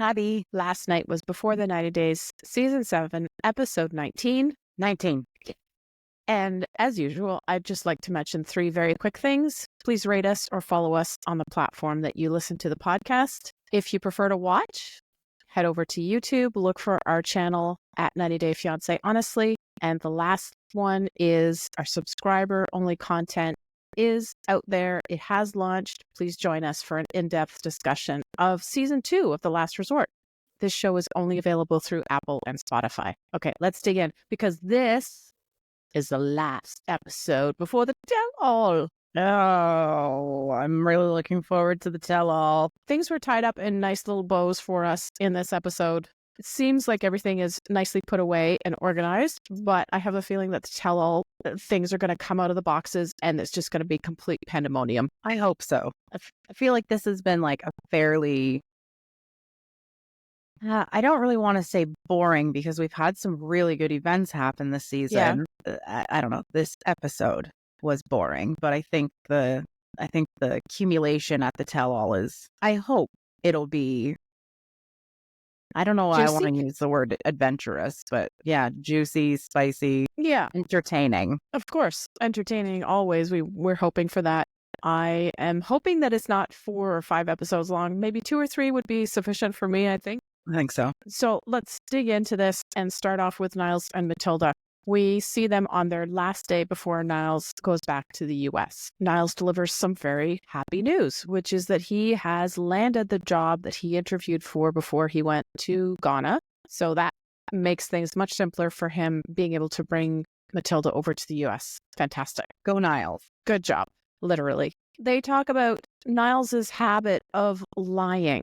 Abby. Last night was Before the 90 Days, Season 7, Episode 19. 19. And as usual, I'd just like to mention 3 very quick things. Please rate us or follow us on the platform that you listen to the podcast. If you prefer to watch, head over to YouTube, look for our channel at 90 Day Fiancé Honestly. And the last one is our subscriber-only content is out there. It has launched. Please join us for an in-depth discussion of Season 2 of The Last Resort. This show is only available through Apple and Spotify. Okay, let's dig in because this is the last episode before the tell-all. Oh, I'm really looking forward to the tell-all. Things were tied up in nice little bows for us in this episode. It seems like everything is nicely put away and organized, but I have a feeling that the tell-all things are going to come out of the boxes and it's just going to be complete pandemonium. I hope so. I feel like this has been like a fairly... I don't really want to say boring because we've had some really good events happen this season. Yeah. I don't know. This episode was boring, but I think the accumulation at the tell-all is, I hope it'll be, I don't know why I want to use the word adventurous, but yeah, juicy, spicy, entertaining. Of course, entertaining always. We're hoping for that. I am hoping that it's not 4 or 5 episodes long. Maybe 2 or 3 would be sufficient for me, I think. I think so. So let's dig into this and start off with Niles and Matilda. We see them on their last day before Niles goes back to the U.S. Niles delivers some very happy news, which is that he has landed the job that he interviewed for before he went to Ghana. So that makes things much simpler for him being able to bring Matilda over to the U.S. Fantastic. Go Niles. Good job. Literally. They talk about Niles's habit of lying.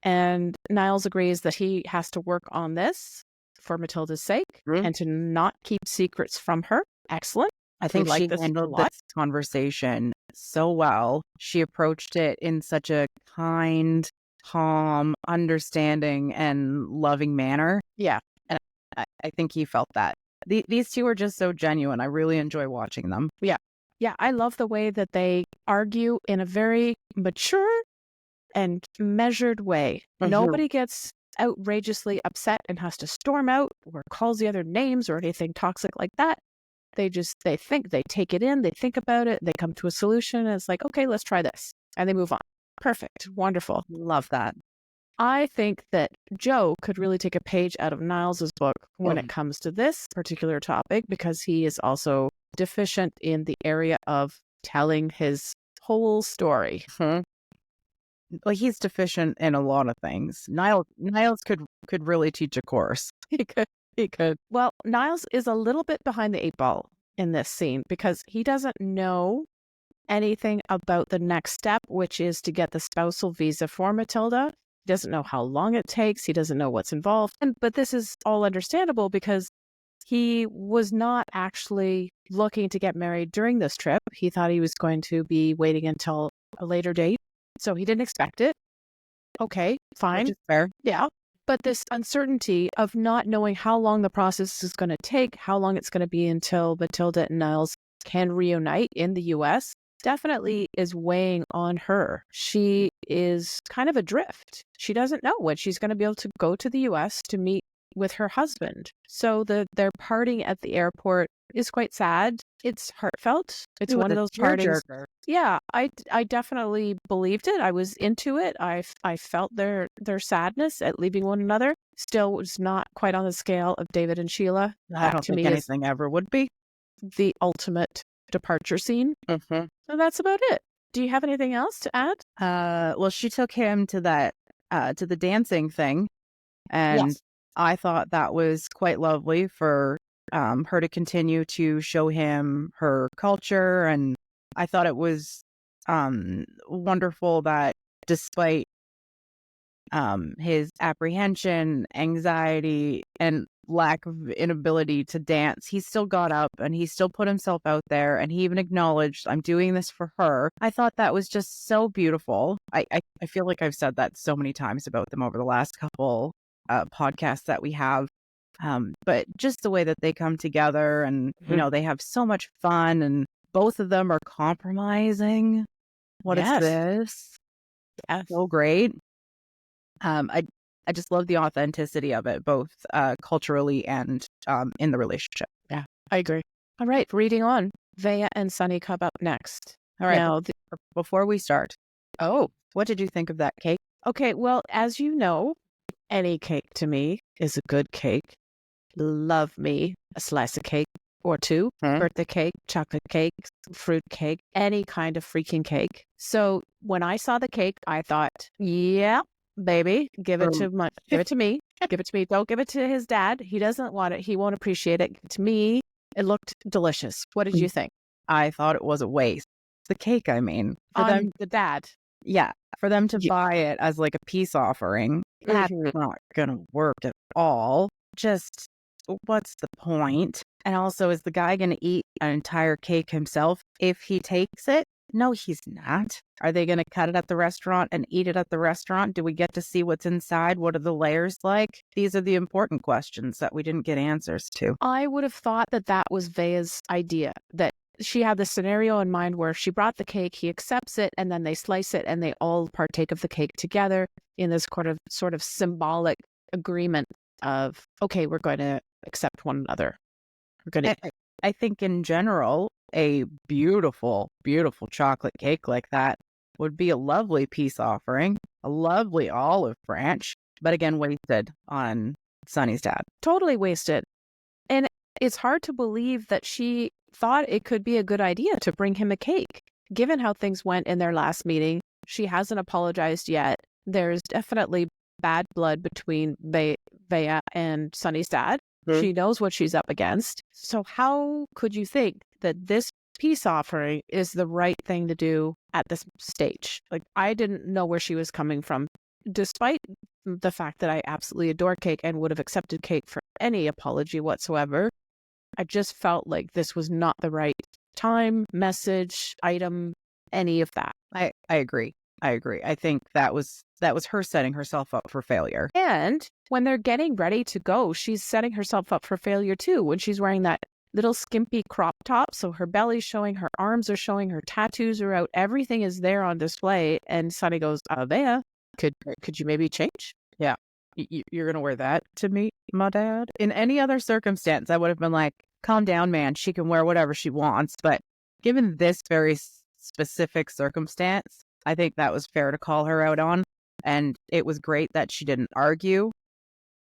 And Niles agrees that he has to work on this for Matilda's sake and to not keep secrets from her. Excellent. I think she handled this conversation so well. She approached it in such a kind, calm, understanding, and loving manner. Yeah. And I think he felt that. These two are just so genuine. I really enjoy watching them. Yeah. Yeah, I love the way that they argue in a very mature and measured way. Nobody gets outrageously upset and has to storm out or calls the other names or anything toxic like that. They think, they take it in, they think about it, they come to a solution, and it's like, okay, let's try this. And they move on. Perfect. Wonderful. Love that. I think that Joe could really take a page out of Niles's book when it comes to this particular topic because he is also deficient in the area of telling his whole story. Well, he's deficient in a lot of things. Niles could really teach a course. He could. Well, Niles is a little bit behind the 8 ball in this scene because he doesn't know anything about the next step, which is to get the spousal visa for Matilda. He doesn't know how long it takes. He doesn't know what's involved. But this is all understandable because he was not actually looking to get married during this trip. He thought he was going to be waiting until a later date. So he didn't expect it. Okay, fine. Which is fair. Yeah. But this uncertainty of not knowing how long the process is going to take, how long it's going to be until Matilda and Niles can reunite in the U.S., definitely is weighing on her. She is kind of adrift. She doesn't know when she's going to be able to go to the U.S. to meet with her husband. So their parting at the airport is quite sad. It's heartfelt. It's one of those partings. Yeah, I definitely believed it. I was into it. I felt their sadness at leaving one another. Still was not quite on the scale of David and Sheila. I don't think anything ever would be. The ultimate departure scene. So that's about it. Do you have anything else to add? Well, she took him to the dancing thing, and yes. I thought that was quite lovely for her to continue to show him her culture, and I thought it was wonderful that despite his apprehension, anxiety, and lack of inability to dance, he still got up and he still put himself out there, and he even acknowledged, I'm doing this for her. I thought that was just so beautiful. I feel like I've said that so many times about them over the last couple podcasts that we have. But just the way that they come together and, you know, they have so much fun, and both of them are compromising. What is this? Yes. So great. I just love the authenticity of it, both culturally and in the relationship. Yeah, I agree. All right, reading on. Veah and Sunny come up next. All right. Now, before we start, what did you think of that cake? Okay, well, as you know, any cake to me is a good cake. Love me a slice of cake or two, birthday cake, chocolate cake, fruit cake, any kind of freaking cake. So when I saw the cake, I thought, yeah, baby, give it to me. Give it to me. Don't give it to his dad. He doesn't want it. He won't appreciate it. To me, it looked delicious. What did you think? I thought it was a waste. The cake, I mean. For them, the dad. Yeah. For them to buy it as like a peace offering, that's not going to work at all. Just, what's the point? And also, is the guy going to eat an entire cake himself if he takes it? No, he's not. Are they going to cut it at the restaurant and eat it at the restaurant? Do we get to see what's inside? What are the layers like? These are the important questions that we didn't get answers to. I would have thought that that was Vea's idea, that she had the scenario in mind where she brought the cake, he accepts it, and then they slice it and they all partake of the cake together in this sort of symbolic agreement of, okay, we're going to accept one another. We're going to. I think in general, a beautiful, beautiful chocolate cake like that would be a lovely peace offering, a lovely olive branch, but again, wasted on Sunny's dad. Totally wasted. And it's hard to believe that she thought it could be a good idea to bring him a cake. Given how things went in their last meeting, she hasn't apologized yet. There's definitely bad blood between Veah and Sunny's dad. She knows what she's up against. So how could you think that this peace offering is the right thing to do at this stage? Like, I didn't know where she was coming from, despite the fact that I absolutely adore cake and would have accepted cake for any apology whatsoever. I just felt like this was not the right time, message, item, any of that. I agree. I think that was her setting herself up for failure. And when they're getting ready to go, she's setting herself up for failure too. When she's wearing that little skimpy crop top, so her belly's showing, her arms are showing, her tattoos are out, everything is there on display. And Sunny goes, Veah, could you maybe change? Yeah. You're going to wear that to meet my dad? In any other circumstance, I would have been like, calm down, man. She can wear whatever she wants. But given this very specific circumstance, I think that was fair to call her out on. And it was great that she didn't argue.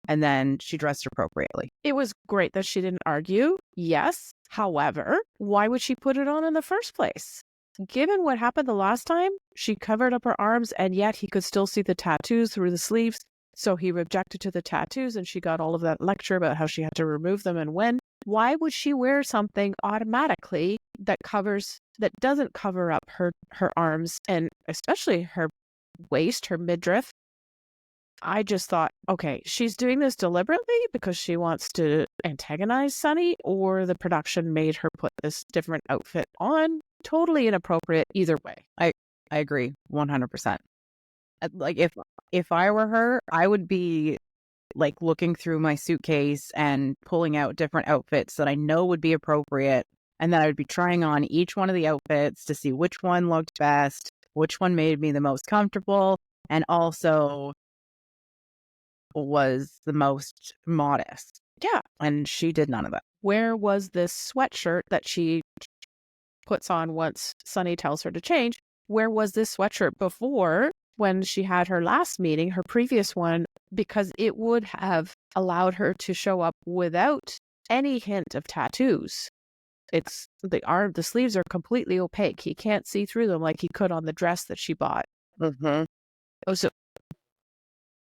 And then she dressed appropriately. It was great that she didn't argue. Yes. However, why would she put it on in the first place? Given what happened the last time, she covered up her arms and yet he could still see the tattoos through the sleeves. So he objected to the tattoos and she got all of that lecture about how she had to remove them and when. Why would she wear something automatically that doesn't cover up her arms and especially her waist, her midriff? I just thought, okay, she's doing this deliberately because she wants to antagonize Sunny, or the production made her put this different outfit on. Totally inappropriate either way. I agree 100%. Like if I were her, I would be like looking through my suitcase and pulling out different outfits that I know would be appropriate. And then I would be trying on each one of the outfits to see which one looked best, which one made me the most comfortable, and also was the most modest. Yeah. And she did none of that. Where was this sweatshirt that she puts on once Sunny tells her to change? Where was this sweatshirt before when she had her last meeting, her previous one? Because it would have allowed her to show up without any hint of tattoos. It's the sleeves are completely opaque. He can't see through them like he could on the dress that she bought. Mm-hmm. Oh,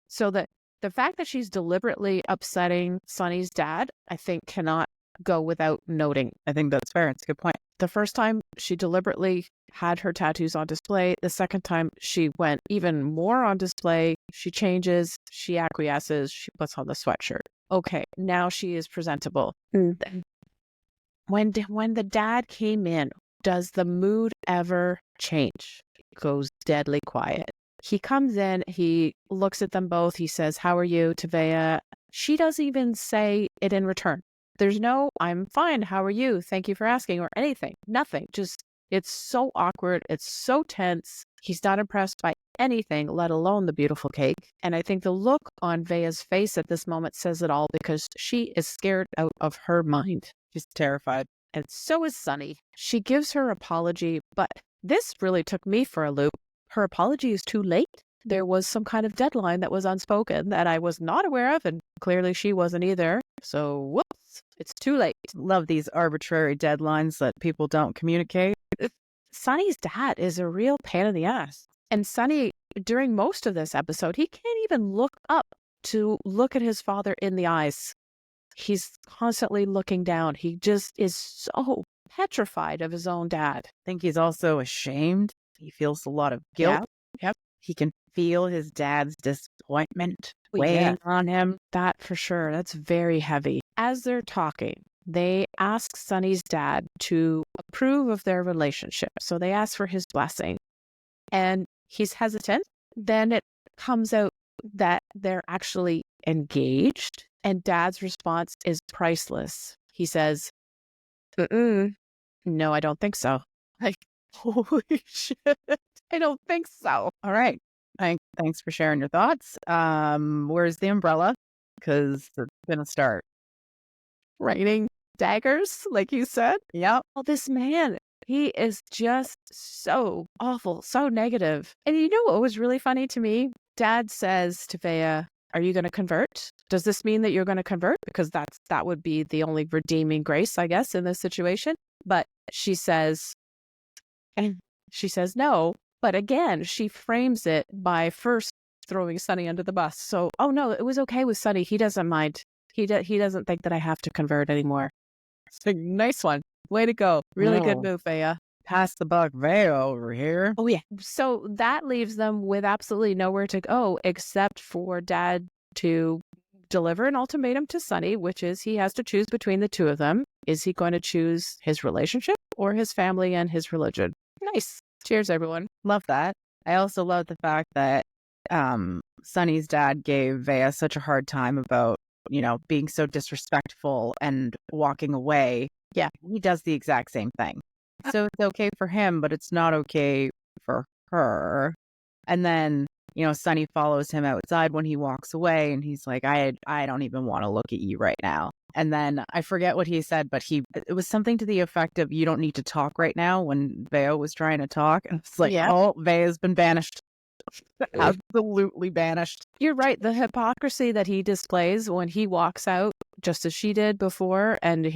so the fact that she's deliberately upsetting Sunny's dad, I think, cannot go without noting. I think that's fair. It's a good point. The first time she deliberately had her tattoos on display. The second time she went even more on display. She changes, she acquiesces, she puts on the sweatshirt. Okay, now she is presentable. When the dad came in, does the mood ever change? It goes deadly quiet. He comes in, he looks at them both, he says, "How are you?" to Veah. She doesn't even say it in return. There's no, "I'm fine, how are you? Thank you for asking," or anything. Nothing. Just, it's so awkward. It's so tense. He's not impressed by anything, let alone the beautiful cake. And I think the look on Vea's face at this moment says it all, because she is scared out of her mind. She's terrified. And so is Sunny. She gives her apology, but this really took me for a loop. Her apology is too late. There was some kind of deadline that was unspoken that I was not aware of, and clearly she wasn't either. So, whoops, it's too late. Love these arbitrary deadlines that people don't communicate. Sunny's dad is a real pain in the ass. And Sunny, during most of this episode, he can't even look up to look at his father in the eyes. He's constantly looking down. He just is so petrified of his own dad. I think he's also ashamed. He feels a lot of guilt. Yep. He can feel his dad's disappointment weighing on him. That for sure. That's very heavy. As they're talking, they ask Sunny's dad to approve of their relationship. So they ask for his blessing. And he's hesitant. Then it comes out that they're actually engaged. And Dad's response is priceless. He says, no, I don't think so. Like, holy shit. I don't think so. All right. Thanks for sharing your thoughts. Where's the umbrella? Because it's going to start raining daggers, like you said. Yep. Well, this man, he is just so awful, so negative. And you know what was really funny to me? Dad says to Veah, are you going to convert? Does this mean that you're going to convert? Because that would be the only redeeming grace, I guess, in this situation. But she says no. But again, she frames it by first throwing Sunny under the bus. So, oh no, it was okay with Sunny. He doesn't mind. He doesn't think that I have to convert anymore. It's a nice one. Way to go. Really good move, Veah. Pass the buck, Veah over here. Oh, yeah. So that leaves them with absolutely nowhere to go except for Dad to deliver an ultimatum to Sunny, which is he has to choose between the two of them. Is he going to choose his relationship or his family and his religion? Nice. Cheers, everyone. Love that. I also love the fact that Sunny's dad gave Veah such a hard time about, being so disrespectful and walking away. Yeah. He does the exact same thing. So it's okay for him, but it's not okay for her. And then, Sunny follows him outside when he walks away, and he's like, I don't even want to look at you right now. And then I forget what he said, but it was something to the effect of, you don't need to talk right now, when Veah was trying to talk. And it's like, oh, Veah's been banished. Absolutely banished. You're right. The hypocrisy that he displays when he walks out, just as she did before, and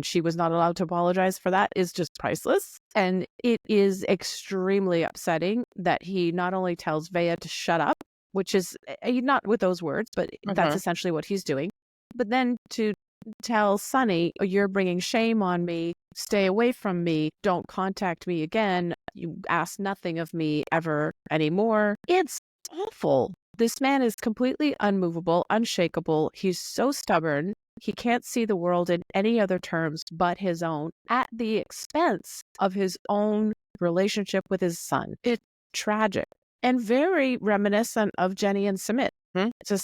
she was not allowed to apologize for that, is just priceless. And it is extremely upsetting that he not only tells Veah to shut up, which is not with those words, but that's essentially what he's doing. But then to tell Sunny, you're bringing shame on me, stay away from me, don't contact me again, you ask nothing of me ever anymore. It's awful. This man is completely unmovable, unshakable. He's so stubborn. He can't see the world in any other terms but his own, at the expense of his own relationship with his son. It's tragic and very reminiscent of Jenny and Sumit. It's the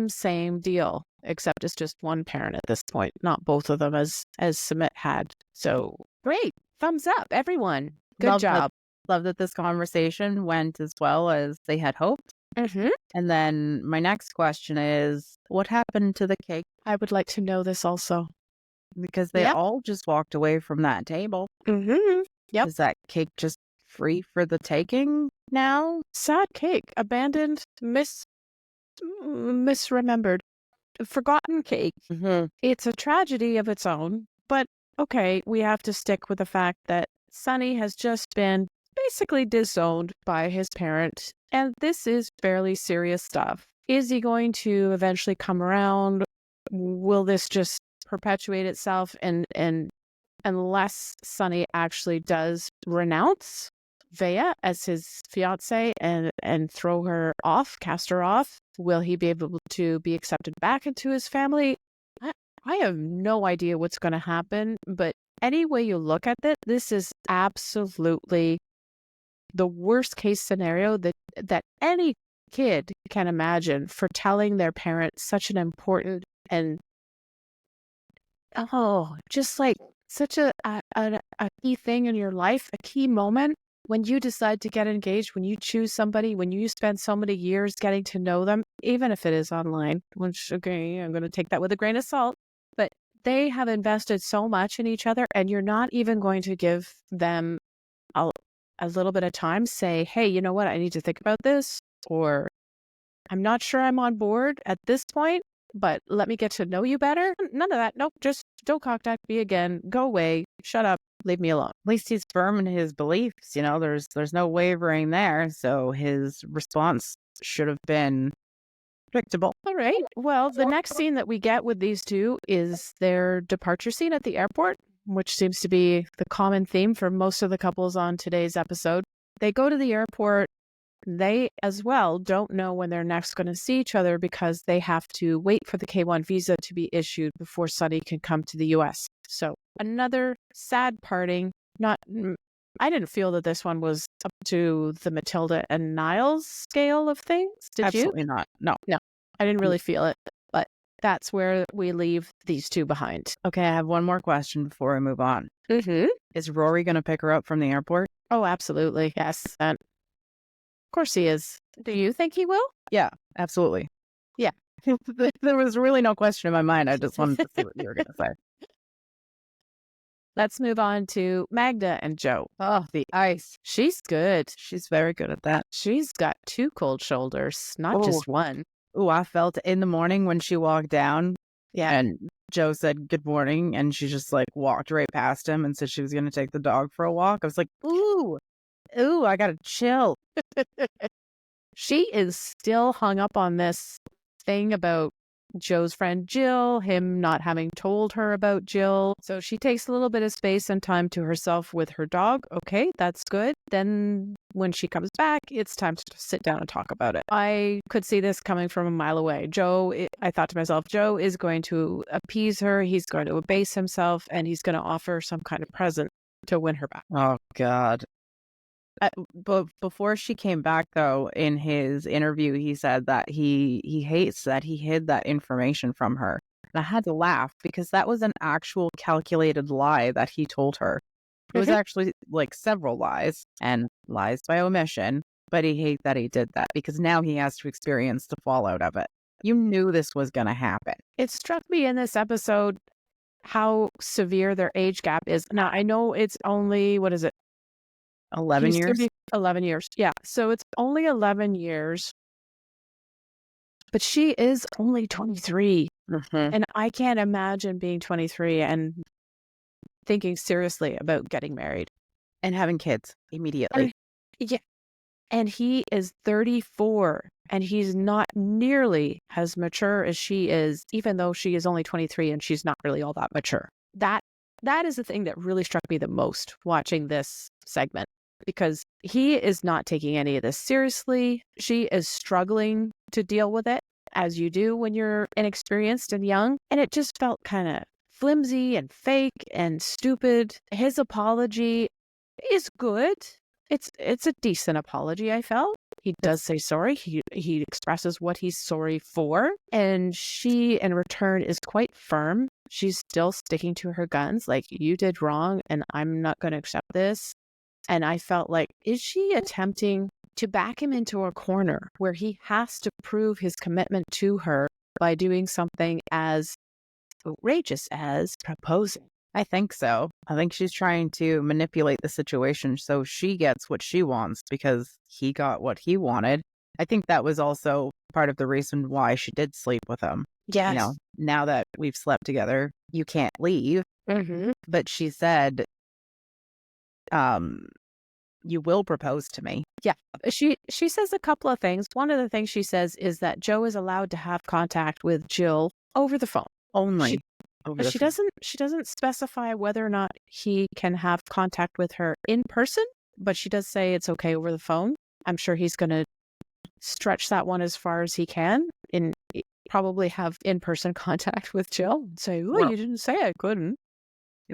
same deal, except it's just one parent at this point, not both of them as Sumit had. So great. Thumbs up, everyone. Good job. Love that this conversation went as well as they had hoped. And then my next question is, what happened to the cake? I would like to know this also. Because they all just walked away from that table. Yep. Is that cake just free for the taking now? Sad cake. Abandoned, misremembered, forgotten cake. It's a tragedy of its own, but okay, we have to stick with the fact that Sunny has just been basically disowned by his parent, and this is fairly serious stuff. Is he going to eventually come around? Will this just perpetuate itself, and unless Sunny actually does renounce Veah as his fiance and throw her off, cast her off, will he be able to be accepted back into his family? I have no idea what's going to happen, but any way you look at it, this is absolutely the worst case scenario that any kid can imagine for telling their parent such an important and just like such a key thing in your life, a key moment. when you decide to get engaged, when you choose somebody, when you spend so many years getting to know them, even if it is online, which, okay, I'm going to take that with a grain of salt, but they have invested so much in each other, and you're not even going to give them a little bit of time, say, hey, you know what, I need to think about this, or I'm not sure I'm on board at this point, but let me get to know you better. None of that. Nope. Just don't contact me again. Go away. Shut up. Leave me alone. At least he's firm in his beliefs. You know, there's no wavering there. So his response should have been predictable. All right. Well, the next scene that we get with these two is their departure scene at the airport, which seems to be the common theme for most of the couples on today's episode. They go to the airport. They as well don't know when they're next going to see each other because they have to wait for the K1 visa to be issued before Sunny can come to the US. So another sad parting. I didn't feel that this one was up to the Matilda and Niles scale of things. Did Absolutely you? not. No. I didn't really feel it, but that's where we leave these two behind. Okay, I have one more question before we move on. Mm-hmm. Is Rory going to pick her up from the airport? Oh, absolutely. Yes. And of course he is. Do you think he will? Yeah, absolutely. Yeah. There was really no question in my mind. I just wanted to see what you were going to say. Let's move on to Magda and Joe. Oh, the ice. She's good. She's very good at that. She's got 2 cold shoulders, not just one. Oh, I felt it in the morning when she walked down. Yeah. And Joe said good morning, and she just like walked right past him and said she was going to take the dog for a walk. I was like, ooh, I got to chill. She is still hung up on this thing about Joe's friend Jill, him not having told her about Jill. So she takes a little bit of space and time to herself with her dog. Okay, that's good. Then when she comes back, it's time to sit down and talk about it. I could see this coming from a mile away. I thought to myself, Joe is going to appease her. He's going to abase himself, and he's going to offer some kind of present to win her back. Oh, God. But before she came back, though, in his interview, he said that he hates that he hid that information from her. And I had to laugh because that was an actual calculated lie that he told her. It was actually like several lies and lies by omission, but he hates that he did that because now he has to experience the fallout of it. You knew this was going to happen. It struck me in this episode how severe their age gap is. Now, I know it's only, what is it? 11 years? 11 years. Yeah. So it's only 11 years. But she is only 23. Mm-hmm. And I can't imagine being 23 and thinking seriously about getting married. And having kids immediately. Yeah. And he is 34. And he's not nearly as mature as she is, even though she is only 23 and she's not really all that mature. That is the thing that really struck me the most watching this segment. Because he is not taking any of this seriously. She is struggling to deal with it, as you do when you're inexperienced and young. And it just felt kind of flimsy and fake and stupid. His apology is good. It's a decent apology, I felt. He does say sorry. He expresses what he's sorry for. And she, in return, is quite firm. She's still sticking to her guns. Like, you did wrong, and I'm not going to accept this. And I felt like, is she attempting to back him into a corner where he has to prove his commitment to her by doing something as outrageous as proposing? I think so. I think she's trying to manipulate the situation so she gets what she wants because he got what he wanted. I think that was also part of the reason why she did sleep with him. Yes. You know, now that we've slept together, you can't leave. Mm-hmm. But she said, you will propose to me. Yeah. She says a couple of things. One of the things she says is that Joe is allowed to have contact with Jill over the phone. Only. She doesn't specify whether or not he can have contact with her in person, but she does say it's okay over the phone. I'm sure he's going to stretch that one as far as he can and probably have in-person contact with Jill and say, oh, well, you didn't say I couldn't.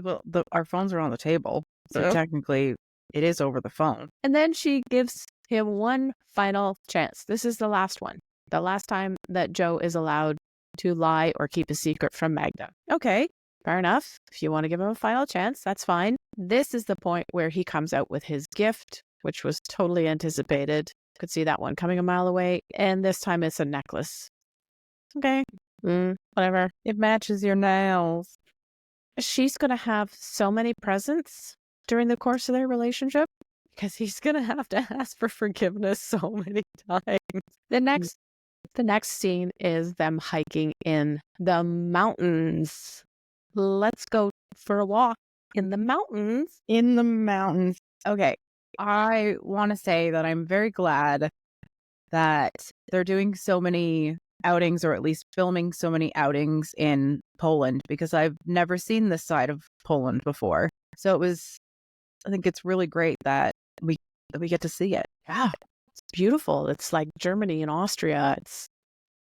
Well, our phones are on the table, so technically it is over the phone. And then she gives him one final chance. This is the last one. The last time that Joe is allowed to lie or keep a secret from Magda. Okay, fair enough. If you want to give him a final chance, that's fine. This is the point where he comes out with his gift, which was totally anticipated. Could see that one coming a mile away. And this time it's a necklace. Okay. Whatever. It matches your nails. She's going to have so many presents during the course of their relationship because he's going to have to ask for forgiveness so many times. The next scene is them hiking in the mountains. Let's go for a walk in the mountains. In the mountains. Okay. I want to say that I'm very glad that they're doing so many outings, or at least filming so many outings in Poland, because I've never seen this side of Poland before. So I think it's really great that we get to see it. Yeah. It's beautiful. It's like Germany and Austria. It's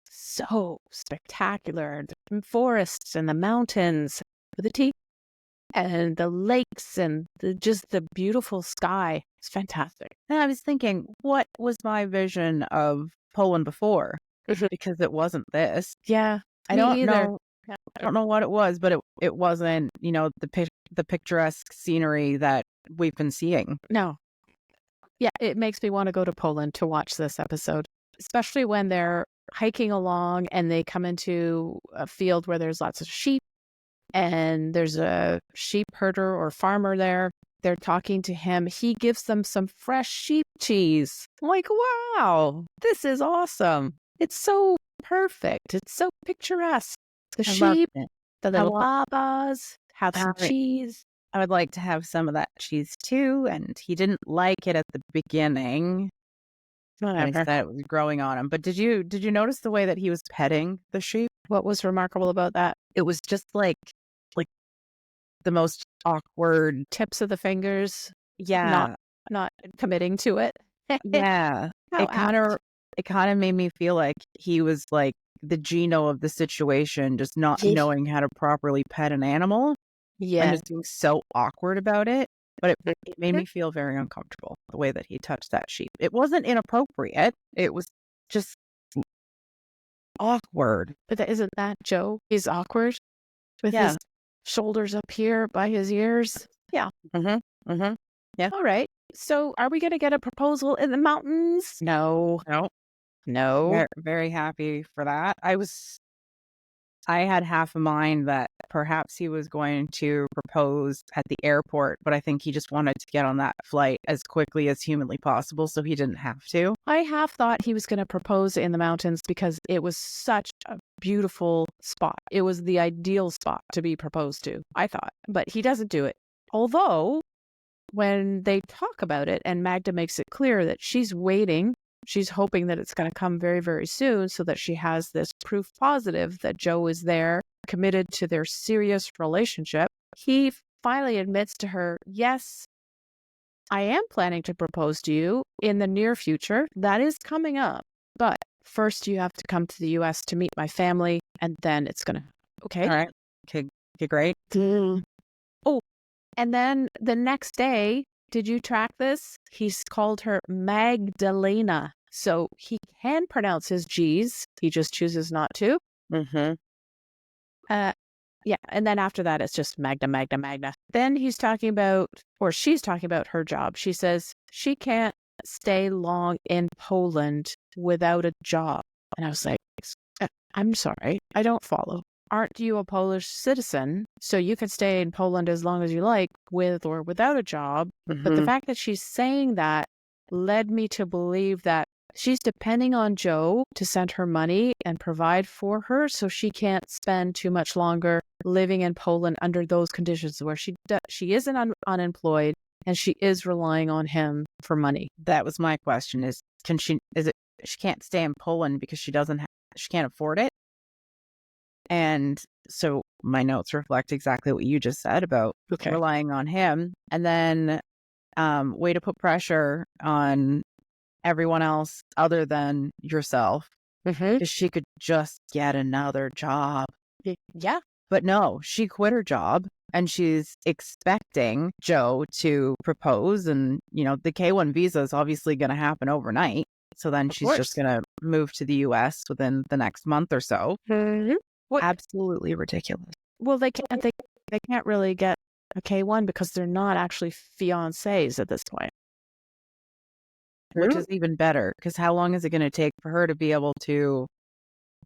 so spectacular. The forests and the mountains with the T and the lakes and just the beautiful sky. It's fantastic. And I was thinking, what was my vision of Poland before? Because it wasn't this. Yeah. I don't know. I don't know what it was, but it wasn't, the picturesque scenery that we've been seeing. No. Yeah, it makes me want to go to Poland to watch this episode, especially when they're hiking along and they come into a field where there's lots of sheep and there's a sheep herder or farmer there. They're talking to him. He gives them some fresh sheep cheese. I'm like, wow, this is awesome. It's so perfect. It's so picturesque. The sheep, the little babas, have some cheese. I would like to have some of that cheese too. And he didn't like it at the beginning. Whatever. He said it was growing on him. But did you notice the way that he was petting the sheep? What was remarkable about that? It was just like the most awkward tips of the fingers. Yeah. Not committing to it. Yeah. It kind of made me feel like he was like the Gino of the situation, just not knowing how to properly pet an animal. Yeah. And just being so awkward about it. But it made me feel very uncomfortable, the way that he touched that sheep. It wasn't inappropriate. It was just awkward. But isn't that Joe? He's awkward with his shoulders up here by his ears. Yeah. Yeah. All right. So are we going to get a proposal in the mountains? No. Very happy for that. I had half a mind that perhaps he was going to propose at the airport, but I think he just wanted to get on that flight as quickly as humanly possible, so he didn't have to. I half thought he was going to propose in the mountains because it was such a beautiful spot. It was the ideal spot to be proposed to, I thought. But he doesn't do it. Although, when they talk about it and Magda makes it clear that she's waiting, she's hoping that it's going to come very, very soon so that she has this proof positive that Joe is there, committed to their serious relationship. He finally admits to her, yes, I am planning to propose to you in the near future. That is coming up. But first you have to come to the U.S. to meet my family, and then it's going to... Okay. All right. Okay, great. Oh, and then the next day, did you track this? He's called her Magdalena. So he can pronounce his G's. He just chooses not to. Yeah. And then after that, it's just Magda. Then he's talking about, or she's talking about her job. She says she can't stay long in Poland without a job. And I was like, I'm sorry, I don't follow. Aren't you a Polish citizen? So you can stay in Poland as long as you like, with or without a job. But the fact that she's saying that led me to believe that she's depending on Joe to send her money and provide for her, so she can't spend too much longer living in Poland under those conditions where she isn't unemployed and she is relying on him for money. That was my question: she can't stay in Poland because she can't afford it? And so my notes reflect exactly what you just said about relying on him. And then way to put pressure on everyone else other than yourself. Because she could just get another job. Yeah. But no, she quit her job and she's expecting Joe to propose. And, the K1 visa is obviously going to happen overnight. So then she's just going to move to the U.S. within the next month or so. Absolutely ridiculous. Well, they can't really get a K1 because they're not actually fiancés at this point. which is even better because how long is it going to take for her to be able to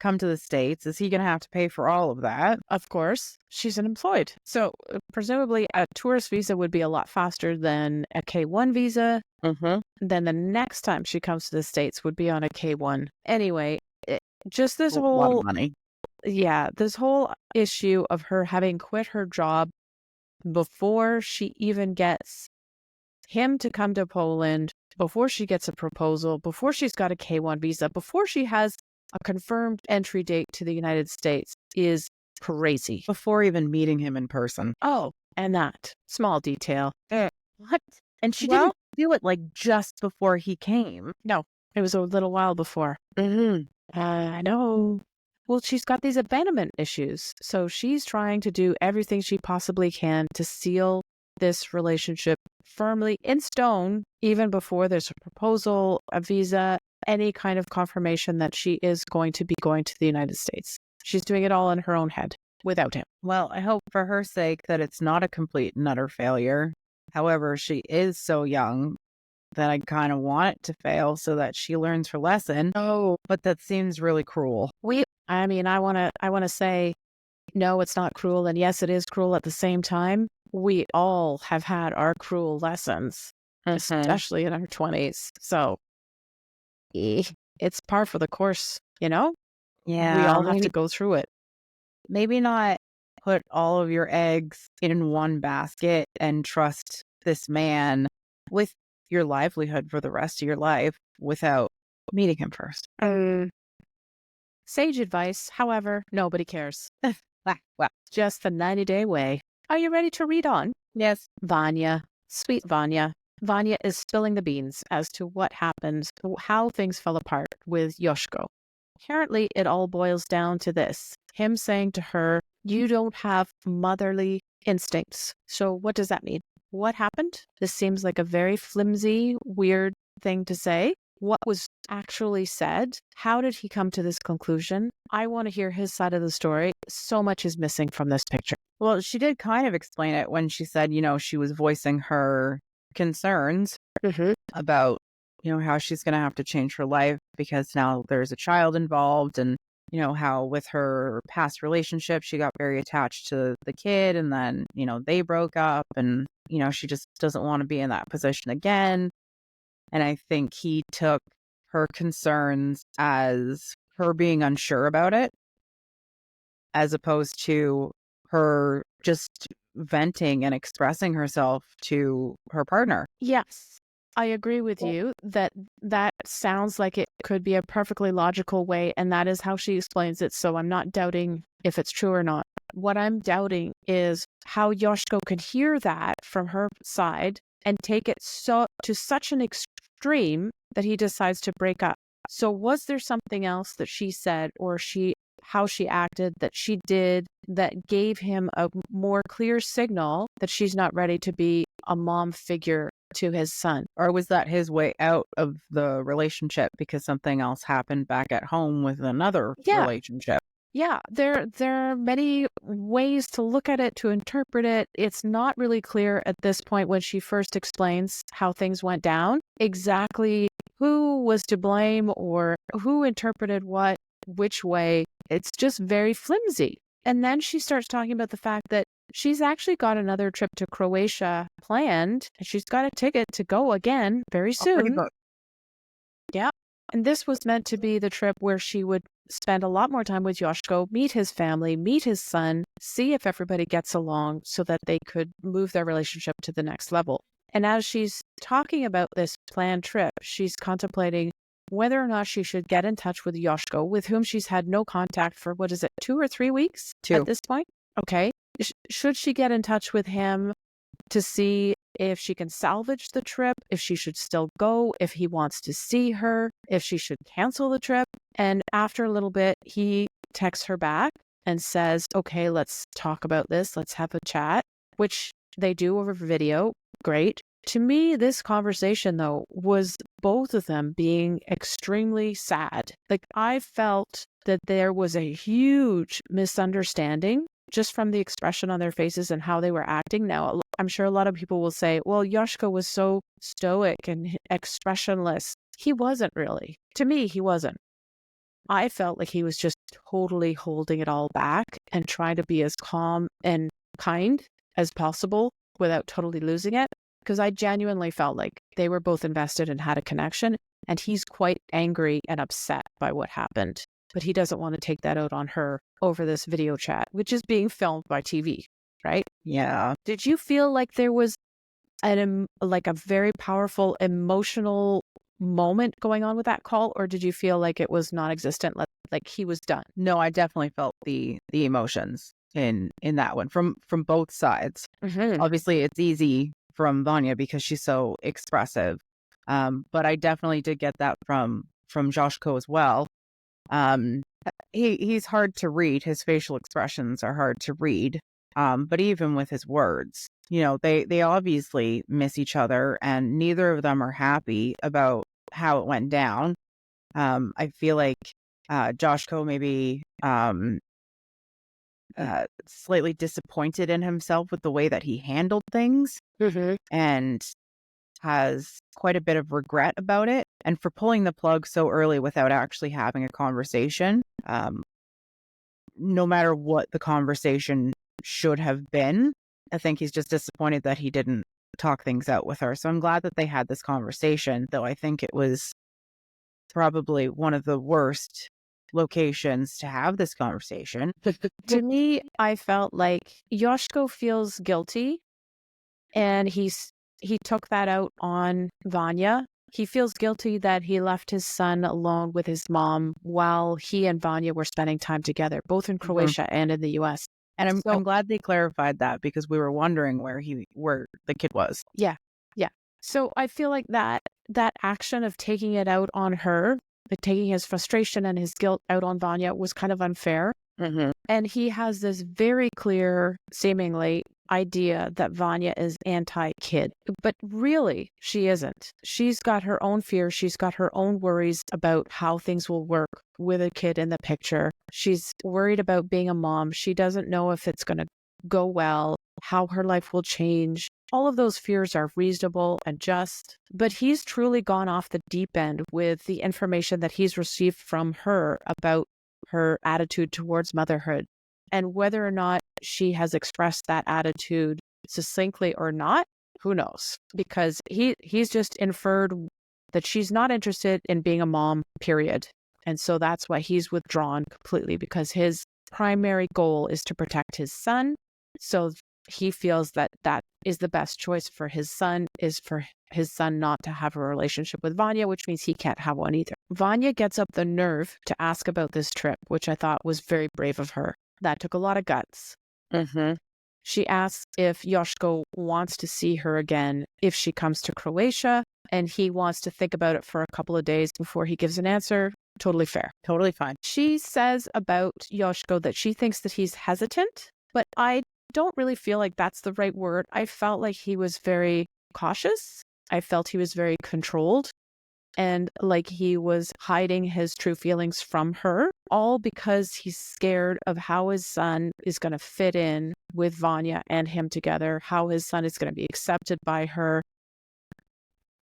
come to the States? Is he going to have to pay for all of that? Of course, she's unemployed. So presumably a tourist visa would be a lot faster than a K1 visa. Then the next time she comes to the States would be on a K1. Anyway, just this A lot whole, of money. yeah, this whole issue of her having quit her job before she even gets him to come to Poland, before she gets a proposal, before she's got a K1 visa, before she has a confirmed entry date to the United States is crazy. Before even meeting him in person. Oh, and that small detail. What? And she didn't do it like just before he came. No, it was a little while before. I know. Well, she's got these abandonment issues. So she's trying to do everything she possibly can to seal this relationship firmly in stone, even before there's a proposal, a visa, any kind of confirmation that she is going to be going to the United States. She's doing it all in her own head without him. Well, I hope for her sake that it's not a complete and utter failure. However, she is so young that I kind of want it to fail so that she learns her lesson. Oh, but that seems really cruel. I want to say, no, it's not cruel. And yes, it is cruel at the same time. We all have had our cruel lessons, especially in our 20s. So it's par for the course, you know? Yeah. We all have to go through it. Maybe not put all of your eggs in one basket and trust this man with your livelihood for the rest of your life without meeting him first. Sage advice. However, nobody cares. Well, just the 90-day way. Are you ready to read on? Yes. Vanja, sweet Vanja. Vanja is spilling the beans as to what happened, how things fell apart with Josko. Apparently, it all boils down to this. Him saying to her, you don't have motherly instincts. So what does that mean? What happened? This seems like a very flimsy, weird thing to say. What was actually said? How did he come to this conclusion? I want to hear his side of the story. So much is missing from this picture. Well, she did kind of explain it when she said, she was voicing her concerns about, how she's going to have to change her life because now there's a child involved and, how with her past relationship, she got very attached to the kid and then, they broke up and, she just doesn't want to be in that position again. And I think he took her concerns as her being unsure about it, as opposed to her just venting and expressing herself to her partner. Yes, I agree with you that sounds like it could be a perfectly logical way, and that is how she explains it. So I'm not doubting if it's true or not. What I'm doubting is how Josko can hear that from her side and take it to such an extreme that he decides to break up. So was there something else that she said or how she acted that she did that gave him a more clear signal that she's not ready to be a mom figure to his son? Or was that his way out of the relationship because something else happened back at home with another relationship? Yeah, there are many ways to look at it, to interpret it. It's not really clear at this point when she first explains how things went down, exactly who was to blame or who interpreted what, which way. It's just very flimsy. And then she starts talking about the fact that she's actually got another trip to Croatia planned, and she's got a ticket to go again very soon. Yeah. And this was meant to be the trip where she would spend a lot more time with Josko, meet his family, meet his son, see if everybody gets along so that they could move their relationship to the next level. And as she's talking about this planned trip, she's contemplating whether or not she should get in touch with Josko, with whom she's had no contact for, 2 or 3 weeks at this point? Okay. Should she get in touch with him to see if she can salvage the trip, if she should still go, if he wants to see her, if she should cancel the trip? And after a little bit, he texts her back and says, okay, let's talk about this. Let's have a chat, which they do over video. Great. To me, this conversation, though, was both of them being extremely sad. Like, I felt that there was a huge misunderstanding just from the expression on their faces and how they were acting. Now, I'm sure a lot of people will say, well, Josko was so stoic and expressionless. He wasn't really. To me, he wasn't. I felt like he was just totally holding it all back and trying to be as calm and kind as possible without totally losing it. Because I genuinely felt like they were both invested and had a connection. And he's quite angry and upset by what happened. But he doesn't want to take that out on her over this video chat, which is being filmed by TV, right? Yeah. Did you feel like there was like a very powerful emotional moment going on with that call, or did you feel like it was non-existent, like he was done? No, I definitely felt the emotions in that one from both sides. Obviously, it's easy from Vanja because she's so expressive, but I definitely did get that from Josko as well. He's hard to read. His facial expressions are hard to read. But even with his words, they obviously miss each other, and neither of them are happy about how it went down. I feel like Josko maybe slightly disappointed in himself with the way that he handled things, and has quite a bit of regret about it, and for pulling the plug so early without actually having a conversation. No matter what the conversation should have been, I think he's just disappointed that he didn't talk things out with her. So I'm glad that they had this conversation, though I think it was probably one of the worst locations to have this conversation. To me, I felt like Josko feels guilty, and he took that out on Vanja. He feels guilty that he left his son alone with his mom while he and Vanja were spending time together, both in Croatia and in the US. And I'm glad they clarified that, because we were wondering where the kid was. Yeah. So I feel like that action of taking it out on her, like taking his frustration and his guilt out on Vanja, was kind of unfair. And he has this very clear, seemingly, idea that Vanja is anti-kid. But really, she isn't. She's got her own fears. She's got her own worries about how things will work with a kid in the picture. She's worried about being a mom. She doesn't know if it's going to go well, how her life will change. All of those fears are reasonable and just. But he's truly gone off the deep end with the information that he's received from her about her attitude towards motherhood. And whether or not she has expressed that attitude succinctly or not, who knows? Because he's just inferred that she's not interested in being a mom, period. And so that's why he's withdrawn completely, because his primary goal is to protect his son. So he feels that is the best choice for his son, is for his son not to have a relationship with Vanja, which means he can't have one either. Vanja gets up the nerve to ask about this trip, which I thought was very brave of her. That took a lot of guts. She asks if Josko wants to see her again if she comes to Croatia, and he wants to think about it for a couple of days before he gives an answer. Totally fair. Totally fine. She says about Josko that she thinks that he's hesitant, but I don't really feel like that's the right word. I felt like he was very cautious. I felt he was very controlled, and like he was hiding his true feelings from her, all because he's scared of how his son is going to fit in with Vanja and him together, how his son is going to be accepted by her,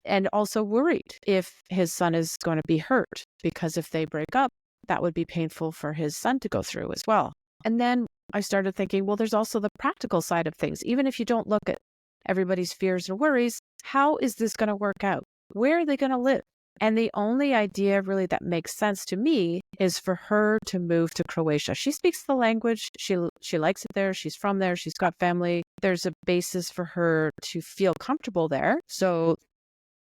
and also worried if his son is going to be hurt, because if they break up, that would be painful for his son to go through as well. And then I started thinking, well, there's also the practical side of things. Even if you don't look at everybody's fears and worries, how is this going to work out? Where are they going to live? And the only idea really that makes sense to me is for her to move to Croatia. She speaks the language. She likes it there. She's from there. She's got family. There's a basis for her to feel comfortable there. So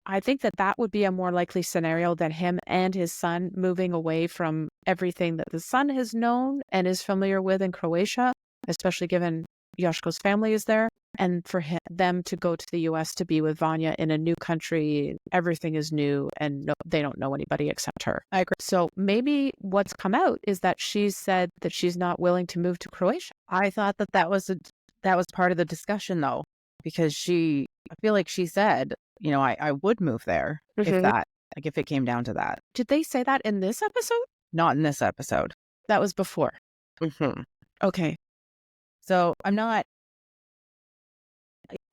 I think that would be a more likely scenario than him and his son moving away from everything that the son has known and is familiar with in Croatia, especially given Josko's family is there, and for them to go to the US to be with Vanja in a new country. Everything is new, and they don't know anybody except her. I agree. So maybe what's come out is that she's said that she's not willing to move to Croatia. I thought that was part of the discussion, though, because I feel like she said, I would move there if it came down to that. Did they say that in this episode? Not in this episode. That was before. Mm-hmm. Okay. So I'm not,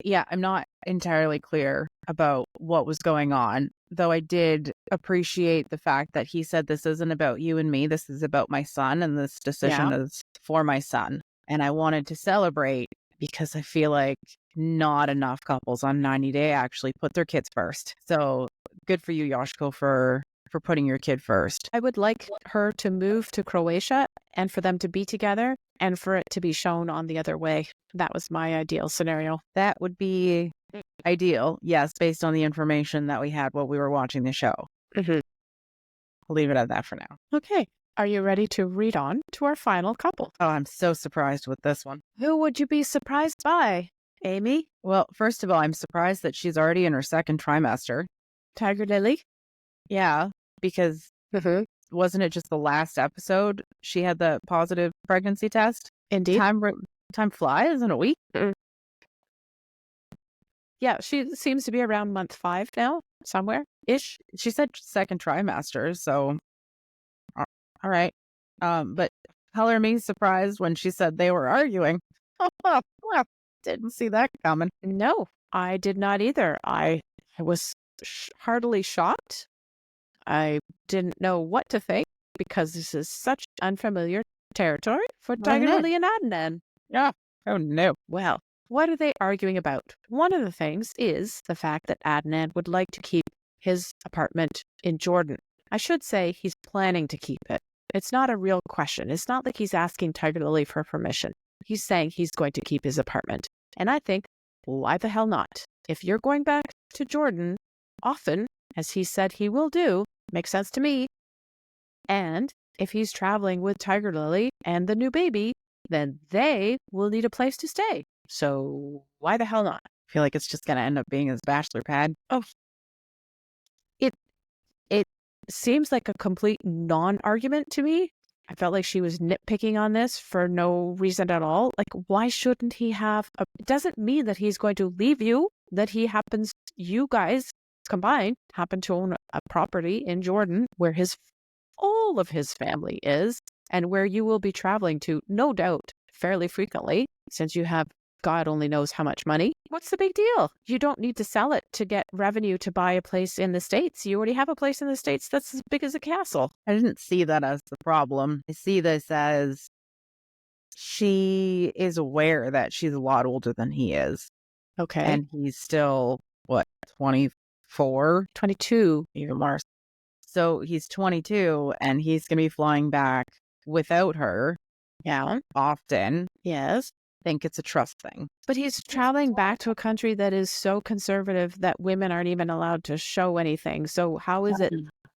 Yeah, I'm not entirely clear about what was going on, though I did appreciate the fact that he said, this isn't about you and me, this is about my son, and this decision is for my son. And I wanted to celebrate because I feel like not enough couples on 90 Day actually put their kids first. So good for you, Josko, for putting your kid first. I would like her to move to Croatia and for them to be together and for it to be shown on the other way. That was my ideal scenario. That would be ideal, yes, based on the information that we had while we were watching the show. Mm-hmm. I'll leave it at that for now. Okay. Are you ready to read on to our final couple? Oh, I'm so surprised with this one. Who would you be surprised by? Amy? Well, first of all, I'm surprised that she's already in her second trimester. Tigerlily? Yeah, because wasn't it just the last episode she had the positive pregnancy test? Indeed. Time flies in a week. Yeah, she seems to be around month 5 now, somewhere-ish. She said second trimester, so all right. But color me surprised when she said they were arguing. Well, didn't see that coming. No, I did not either. I was heartily shocked. I didn't know what to think because this is such unfamiliar territory for Tigerlily and Adnan. Yeah. Oh, no. Well, what are they arguing about? One of the things is the fact that Adnan would like to keep his apartment in Jordan. I should say he's planning to keep it. It's not a real question. It's not like he's asking Tigerlily for permission. He's saying he's going to keep his apartment. And I think, why the hell not? If you're going back to Jordan often, as he said he will do, makes sense to me. And if he's traveling with Tigerlily and the new baby, then they will need a place to stay. So why the hell not? I feel like it's just going to end up being his bachelor pad. Oh, it seems like a complete non-argument to me. I felt like she was nitpicking on this for no reason at all. Like, why shouldn't he have it doesn't mean that he's going to leave you, that you guys combined happen to own a property in Jordan where all of his family is and where you will be traveling to, no doubt, fairly frequently, since you have God only knows how much money. What's the big deal? You don't need to sell it to get revenue to buy a place in the States. You already have a place in the States that's as big as a castle. I didn't see that as the problem. I see this as she is aware that she's a lot older than he is. Okay. And he's still, 24? 22. Even more. So he's 22 and he's going to be flying back without her. Yeah. Often. Yes. Think it's a trust thing. But he's traveling back to a country that is so conservative that women aren't even allowed to show anything. So how is it?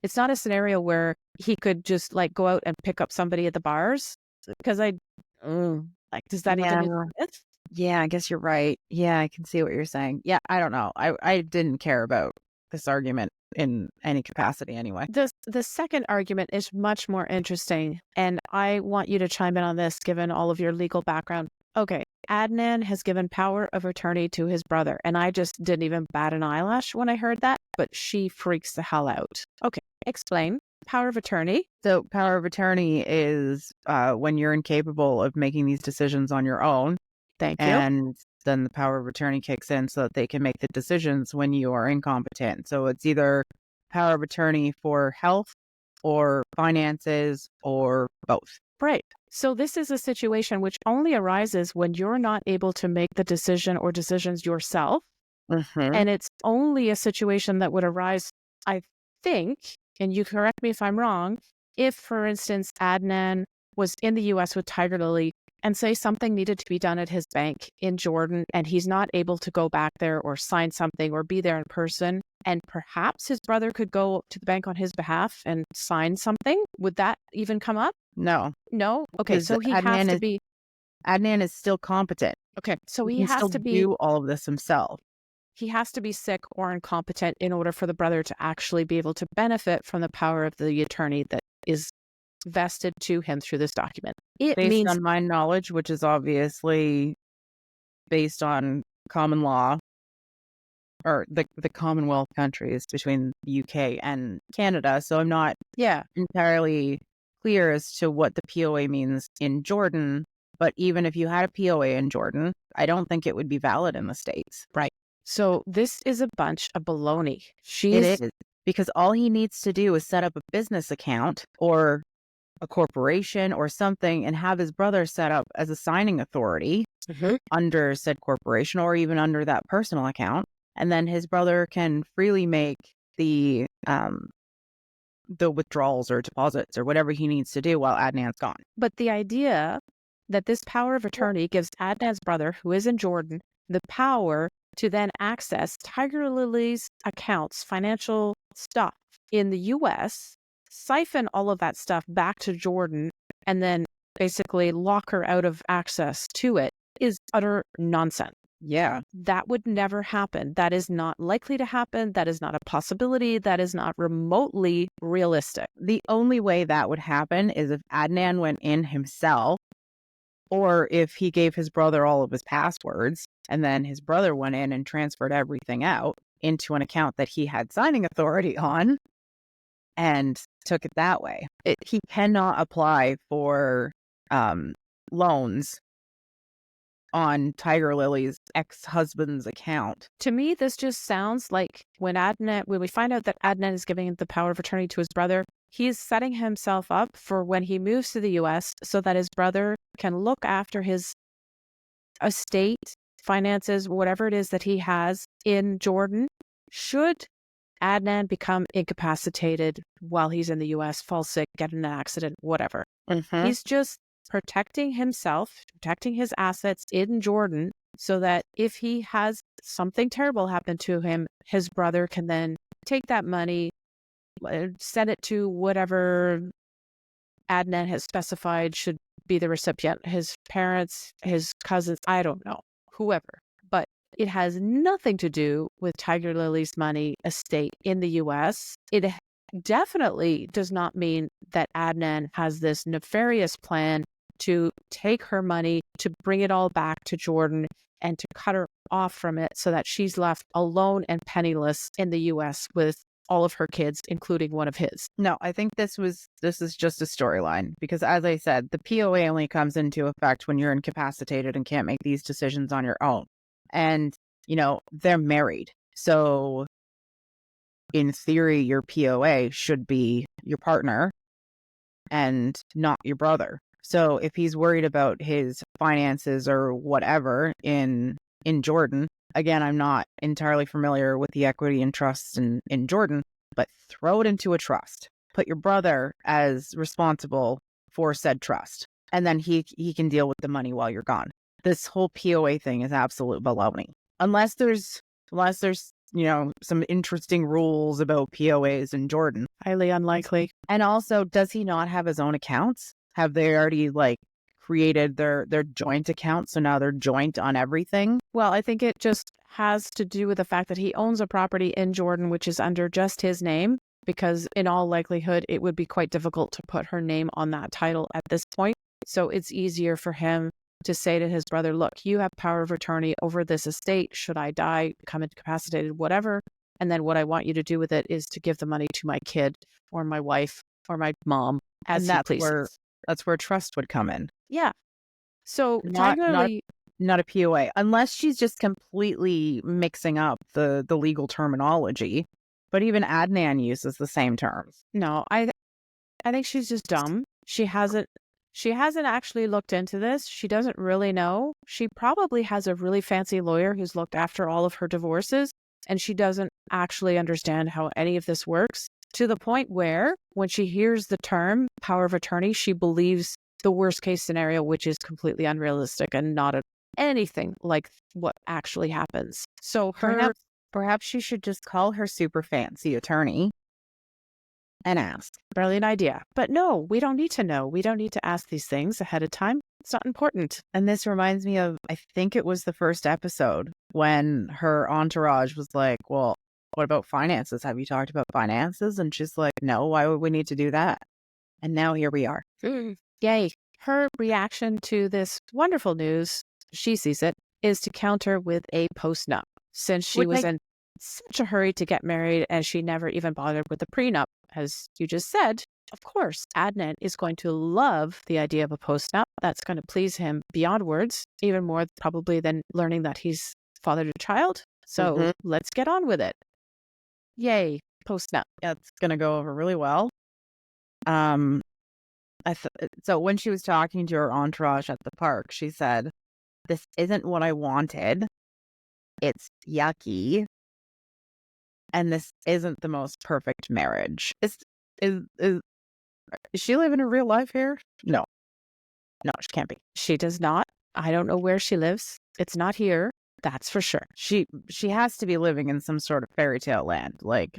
It's not a scenario where he could just go out and pick up somebody at the bars. Because does that even exist? Yeah, I guess you're right. Yeah, I can see what you're saying. Yeah, I don't know. I didn't care about this argument in any capacity anyway. The second argument is much more interesting. And I want you to chime in on this, given all of your legal background. Okay, Adnan has given power of attorney to his brother, and I just didn't even bat an eyelash when I heard that, but she freaks the hell out. Okay, explain. Power of attorney? So power of attorney is when you're incapable of making these decisions on your own. Thank you. And then the power of attorney kicks in so that they can make the decisions when you are incompetent. So it's either power of attorney for health or finances or both. Right. So this is a situation which only arises when you're not able to make the decision or decisions yourself. And it's only a situation that would arise, I think, and you correct me if I'm wrong, if, for instance, Adnan was in the US with Tigerlily and say something needed to be done at his bank in Jordan and he's not able to go back there or sign something or be there in person, and perhaps his brother could go to the bank on his behalf and sign something. Would that even come up? No. No? Okay, so he has to be... Adnan is still competent. Okay, so he has to do all of this himself. He has to be sick or incompetent in order for the brother to actually be able to benefit from the power of the attorney that is vested to him through this document. Based on my knowledge, which is obviously based on common law, or the Commonwealth countries between the UK and Canada. So I'm not entirely clear as to what the POA means in Jordan. But even if you had a POA in Jordan, I don't think it would be valid in the States. Right. So this is a bunch of baloney. It is, because all he needs to do is set up a business account or a corporation or something and have his brother set up as a signing authority under said corporation or even under that personal account. And then his brother can freely make the withdrawals or deposits or whatever he needs to do while Adnan's gone. But the idea that this power of attorney gives Adnan's brother, who is in Jordan, the power to then access Tigerlily's accounts, financial stuff in the U.S., siphon all of that stuff back to Jordan, and then basically lock her out of access to it is utter nonsense. Yeah. That would never happen. That is not likely to happen. That is not a possibility. That is not remotely realistic. The only way that would happen is if Adnan went in himself, or if he gave his brother all of his passwords and then his brother went in and transferred everything out into an account that he had signing authority on and took it that way. He cannot apply for loans on Tigerlily's ex-husband's account. To me, this just sounds like when we find out that Adnan is giving the power of attorney to his brother, he's setting himself up for when he moves to the U.S. so that his brother can look after his estate, finances, whatever it is that he has in Jordan. Should Adnan become incapacitated while he's in the U.S., fall sick, get in an accident, whatever. He's just protecting himself, protecting his assets in Jordan so that if he has something terrible happen to him, his brother can then take that money, send it to whatever Adnan has specified should be the recipient, his parents, his cousins, I don't know, whoever. But it has nothing to do with Tigerlily's money estate in the U.S. It definitely does not mean that Adnan has this nefarious plan to take her money, to bring it all back to Jordan and to cut her off from it so that she's left alone and penniless in the U.S. with all of her kids, including one of his. No, I think this is just a storyline because, as I said, the POA only comes into effect when you're incapacitated and can't make these decisions on your own. And, they're married. So in theory, your POA should be your partner and not your brother. So if he's worried about his finances or whatever in Jordan, again, I'm not entirely familiar with the equity and trusts in Jordan, but throw it into a trust. Put your brother as responsible for said trust, and then he can deal with the money while you're gone. This whole POA thing is absolute baloney. Unless there's some interesting rules about POAs in Jordan. Highly unlikely. And also, does he not have his own accounts? Have they already created their joint account, so now they're joint on everything? Well, I think it just has to do with the fact that he owns a property in Jordan, which is under just his name, because in all likelihood, it would be quite difficult to put her name on that title at this point. So it's easier for him to say to his brother, look, you have power of attorney over this estate. Should I die, become incapacitated, whatever. And then what I want you to do with it is to give the money to my kid or my wife or my mom as he pleases. That's where trust would come in. Yeah. So not a POA, unless she's just completely mixing up the legal terminology. But even Adnan uses the same terms. No, I think she's just dumb. She hasn't actually looked into this. She doesn't really know. She probably has a really fancy lawyer who's looked after all of her divorces, and she doesn't actually understand how any of this works, to the point where when she hears the term power of attorney, she believes the worst case scenario, which is completely unrealistic and not anything like what actually happens. So perhaps she should just call her super fancy attorney and ask. Brilliant idea. But no, we don't need to know. We don't need to ask these things ahead of time. It's not important. And this reminds me of, I think it was the first episode when her entourage was like, well, what about finances? Have you talked about finances? And she's like, no, why would we need to do that? And now here we are. Yay. Her reaction to this wonderful news, she sees it, is to counter with a post-nup, since she was in such a hurry to get married and she never even bothered with the prenup. As you just said, of course, Adnan is going to love the idea of a post-nup. That's going to please him beyond words, even more probably than learning that he's fathered a child. So let's get on with it. Yay, post-nup. Yeah, it's going to go over really well. So when she was talking to her entourage at the park, she said, "This isn't what I wanted. It's yucky. And this isn't the most perfect marriage." Is she living her real life here? No, she can't be. She does not. I don't know where she lives. It's not here. That's for sure. She has to be living in some sort of fairy tale land. Like,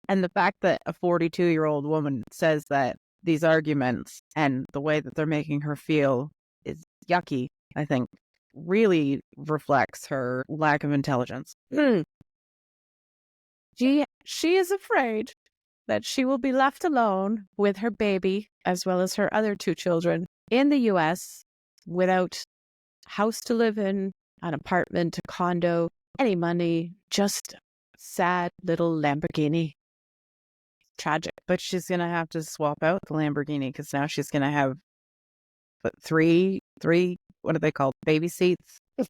and the fact that a 42-year-old woman says that these arguments and the way that they're making her feel is yucky, I think really reflects her lack of intelligence. She is afraid that she will be left alone with her baby, as well as her other 2 children, in the U.S. without a house to live in, an apartment, a condo, any money, just sad little Lamborghini. Tragic. But she's going to have to swap out the Lamborghini because now she's going to have three, what are they called? Baby seats? Who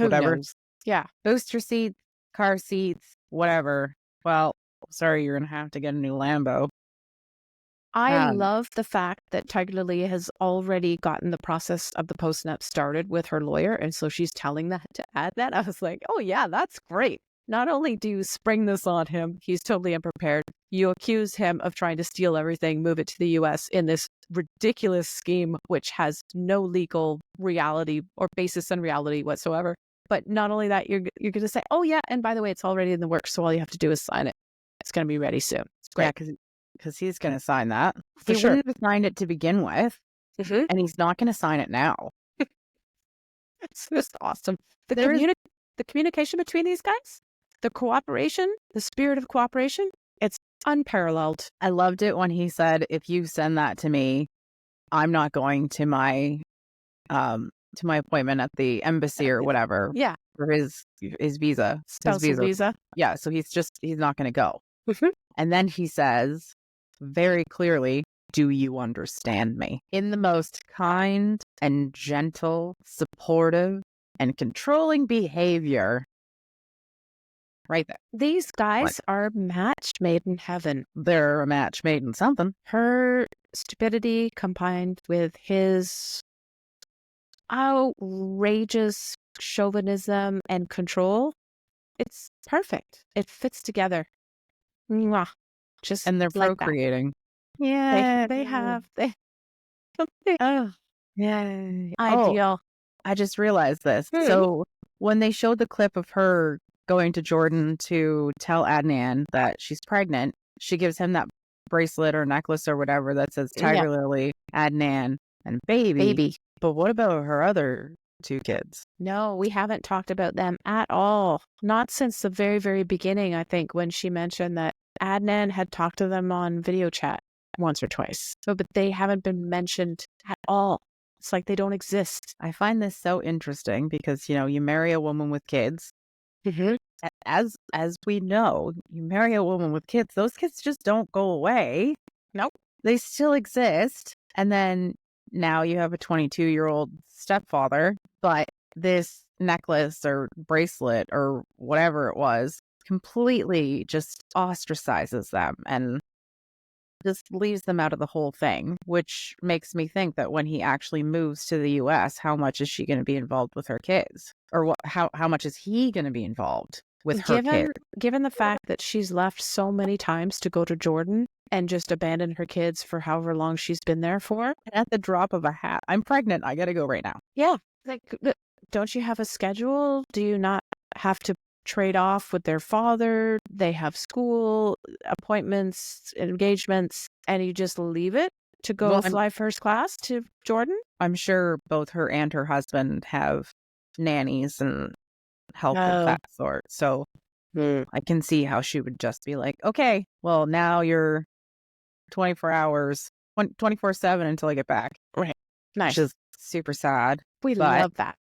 Whatever. knows? Yeah. Booster seats, car seats, whatever. Well, sorry, you're going to have to get a new Lambo. I love the fact that Tigerlily has already gotten the process of the post-nup started with her lawyer. And so she's telling that to Adnan. I was like, oh yeah, that's great. Not only do you spring this on him, he's totally unprepared. You accuse him of trying to steal everything, move it to the U.S. in this ridiculous scheme, which has no legal reality or basis in reality whatsoever. But not only that, you're going to say, oh yeah, and by the way, it's already in the works, so all you have to do is sign it. It's going to be ready soon. It's great. Yeah, because he's going to sign that. For he sure. wouldn't have signed it to begin with, and he's not going to sign it now. It's just awesome. The communication between these guys, the cooperation, the spirit of cooperation, it's unparalleled. I loved it when he said, "If you send that to me, I'm not going to my appointment at the embassy or whatever." Yeah. For his visa. Spousal visa. Yeah, so he's not going to go. And then he says very clearly, "Do you understand me?" In the most kind and gentle, supportive, and controlling behavior. Right there. These guys are matched made in heaven. They're a match made in something. Her stupidity combined with his outrageous chauvinism and control, it's perfect. It fits together. Mwah. Just and they're like procreating. That. Yeah, they have. Oh, yeah. Ideal. I just realized this. So when they showed the clip of her going to Jordan to tell Adnan that she's pregnant, she gives him that bracelet or necklace or whatever that says Tigerlily, Adnan, and baby. But what about her other 2 kids? No, we haven't talked about them at all. Not since the very, very beginning, I think, when she mentioned that Adnan had talked to them on video chat once or twice. But they haven't been mentioned at all. It's like they don't exist. I find this so interesting because, you marry a woman with kids. As we know, you marry a woman with kids, those kids just don't go away. Nope. They still exist. And then now you have a 22-year-old stepfather, but this necklace or bracelet or whatever it was completely just ostracizes them and just leaves them out of the whole thing, which makes me think that when he actually moves to the U.S., how much is she going to be involved with her kids? Or how much is he going to be involved with her kids? Given the fact that she's left so many times to go to Jordan and just abandon her kids for however long she's been there for. At the drop of a hat. I'm pregnant. I got to go right now. Yeah. Like, don't you have a schedule? Do you not have to trade off with their father? They have school, appointments, engagements, and you just leave it to go fly first class to Jordan? I'm sure both her and her husband have nannies and help of that sort. So I can see how she would just be like, okay, well, now you're 24 hours, 24/7 until I get back. Right. Nice. Which is super sad. We love that.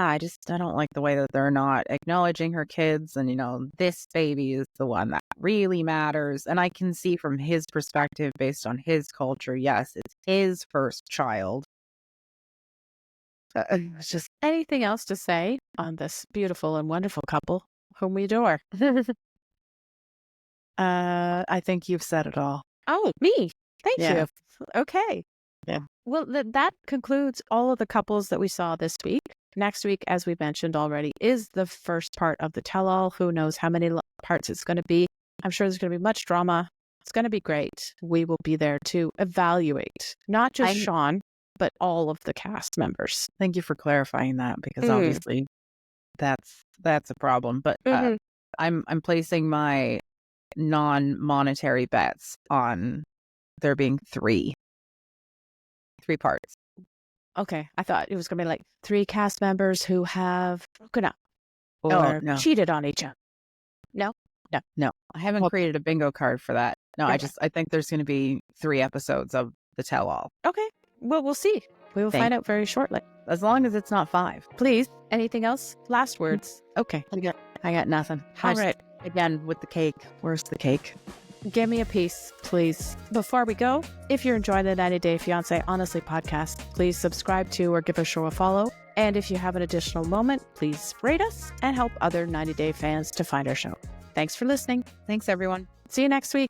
I don't like the way that they're not acknowledging her kids. And, this baby is the one that really matters. And I can see from his perspective, based on his culture, yes, it's his first child. It's just anything else to say on this beautiful and wonderful couple whom we adore. I think you've said it all. Oh, me. Thank Yeah. you. Okay. Yeah. Well, that concludes all of the couples that we saw this week. Next week, as we mentioned already, is the first part of the tell-all. Who knows how many parts it's going to be. I'm sure there's going to be much drama. It's going to be great. We will be there to evaluate, not just Sean, but all of the cast members. Thank you for clarifying that, because obviously that's a problem. But I'm placing my non-monetary bets on there being three parts. Okay, I thought it was going to be like 3 cast members who have broken up or cheated on each other. No. I haven't created a bingo card for that. No, okay. I think there's going to be 3 episodes of the tell-all. Okay, well, we'll see. We will find out very shortly. As long as it's not 5. Please. Anything else? Last words. Okay. I got nothing. All right. Again, with the cake. Where's the cake? Give me a piece, please. Before we go, if you're enjoying the 90 Day Fiancé Honestly podcast, please subscribe to or give our show a follow. And if you have an additional moment, please rate us and help other 90 Day fans to find our show. Thanks for listening. Thanks, everyone. See you next week.